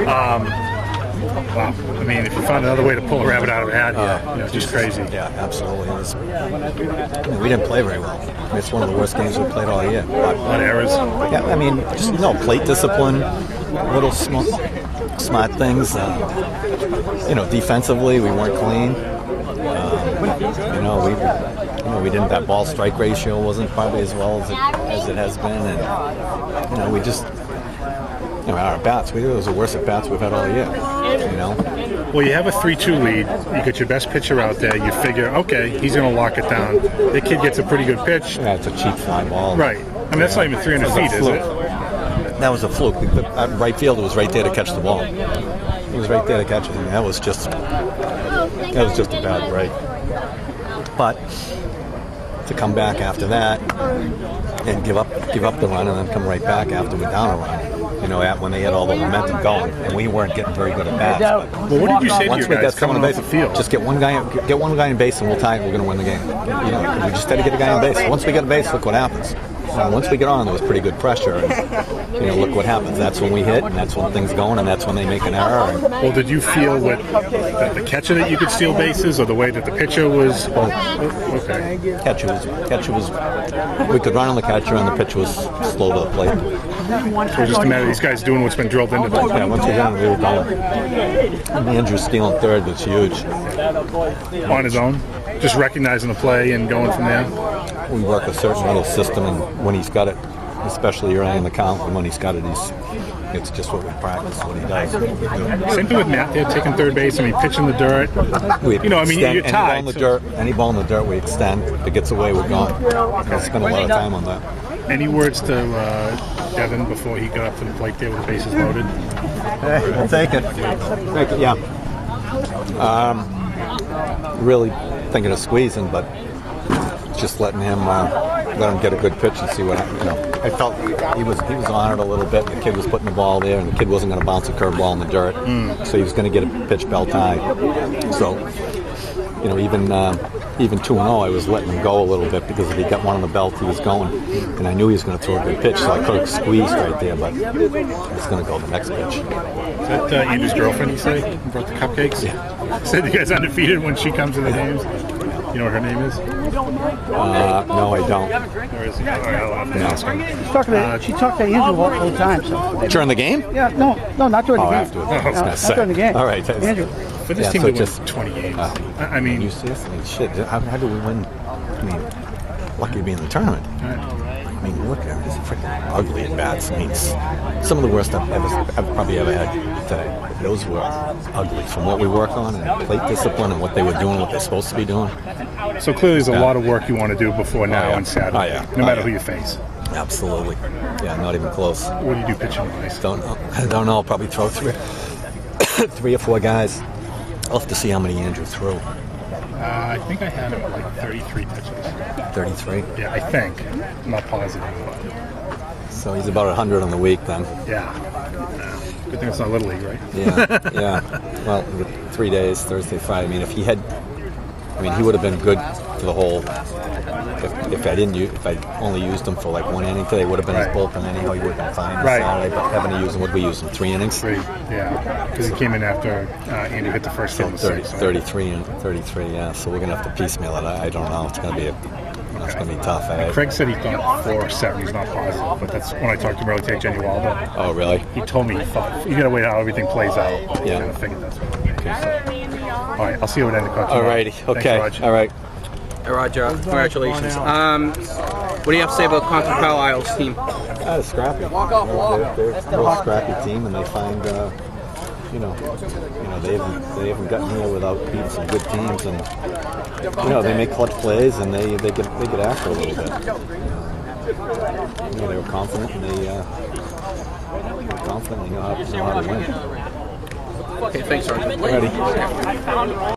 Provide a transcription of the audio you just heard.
Wow. I mean, if you found another way to pull a rabbit out of a hat, just crazy. Yeah, absolutely. We didn't play very well. It's one of the worst games we played all year. A lot of errors. Yeah, I mean, just plate discipline, little smart things. Defensively, we weren't clean. We didn't. That ball strike ratio wasn't probably as well as it has been, and we just. Our bats, it was the worst at bats we've had all year. Well, you have a 3-2 lead. You get your best pitcher out there. You figure, okay, he's going to lock it down. The kid gets a pretty good pitch. Yeah, it's a cheap fly ball. Right. I mean, that's not even 300 feet, is it? That was a fluke. Right field was right there to catch the ball. He was right there to catch it. And that was just a bad break. But to come back after that and give up the run and then come right back after we're down a run. When they had all the momentum going, and we weren't getting very good at bats. Well, what did you say to your guys coming off the field? Just get one guy in base, and we'll tie it. We're going to win the game. We just had to get a guy in base. Once we get a base, look what happens. Once we get on, there was pretty good pressure, and look what happens. That's when we hit, and that's when things going, and that's when they make an error. Well, did you feel that the catcher that you could steal bases, or the way that the pitcher was? Okay. Catcher was. We could run on the catcher, and the pitcher was slow to the plate. So it's just a matter of these guys doing what's been drilled into them. Yeah, once we got him, we were done. And Andrew stealing third was huge. On his own, just recognizing the play and going from there. We work a certain little system, and when he's got it, especially early in the count, and when he's got it, it's just what we practice, what he does. Same thing with Matt. They're taking third base. I mean, pitching the dirt. You're tied. Any ball in the dirt, we extend. If it gets away, we're gone. We spend a lot of time on that. Any words to Devin before he got up to the plate there with the bases loaded? Hey, we'll take it. Yeah. Really thinking of squeezing, but just letting him get a good pitch and see what I felt he was on it a little bit. The kid was putting the ball there, and the kid wasn't going to bounce a curveball in the dirt, so he was going to get a pitch belt high. So, even 2-0, I was letting him go a little bit because if he got one on the belt, he was going, and I knew he was going to throw a good pitch, so I could have squeezed right there, but I was going to go the next pitch. Is that Andrew's girlfriend, you say? Who brought the cupcakes? Yeah. Said you guys undefeated when she comes to the games? You know what her name is? No, I don't. Where is he? I'll have to ask her. She talked to Andrew all the time. So. During the game? Yeah, no, not during the game. Afterwards. Not during the game. All right. Andrew. For this team to win 20 games. I mean, you see this? I mean, shit. How do we win? I mean, lucky to be in the tournament. I mean, look, it's freaking ugly at bats. I mean, some of the worst I've probably ever had today. Those were ugly from what we work on and plate discipline and what they were doing, what they're supposed to be doing. So clearly there's a lot of work you want to do before now and Saturday, no matter who you face. Absolutely. Yeah, not even close. What do you do pitching-wise? Don't know. I don't know. I'll probably throw three or four guys. I'll have to see how many Andrew threw. I think I had him at like 33 pitches. 33? Yeah, I think. I'm not positive. So he's about 100 on the week then. Yeah. Good thing it's not Little League, right? Yeah. Well, 3 days, Thursday, Friday. I mean, he would have been good for the whole. If I only used him for like one inning today, would have been his bullpen anyhow. He would have been fine Saturday. But having to use him, what did we use him? 3 innings? 3, yeah. Because he came in after Andrew hit the first game. 33 and 33. Yeah. So we're gonna have to piecemeal it. I don't know. It's gonna be it's gonna be tough. Craig said he thought 4 or 7. He's not positive, but that's when I talked to him earlier, Jenny Waldo. Oh, really? He told me he thought you gotta wait how everything plays out. Yeah. I figured that's what. Okay, so. All right. I'll see you at Endicott. All righty. Okay. Thanks, all right. Hey, Roger, congratulations. What do you have to say about Concord Carlisle's team? It's scrappy. They're a real scrappy team, and they find, they haven't gotten here without beating some good teams, and they make clutch plays, and they get after a little bit. They were confident, and they know how to win. Okay, thanks, Roger. Ready.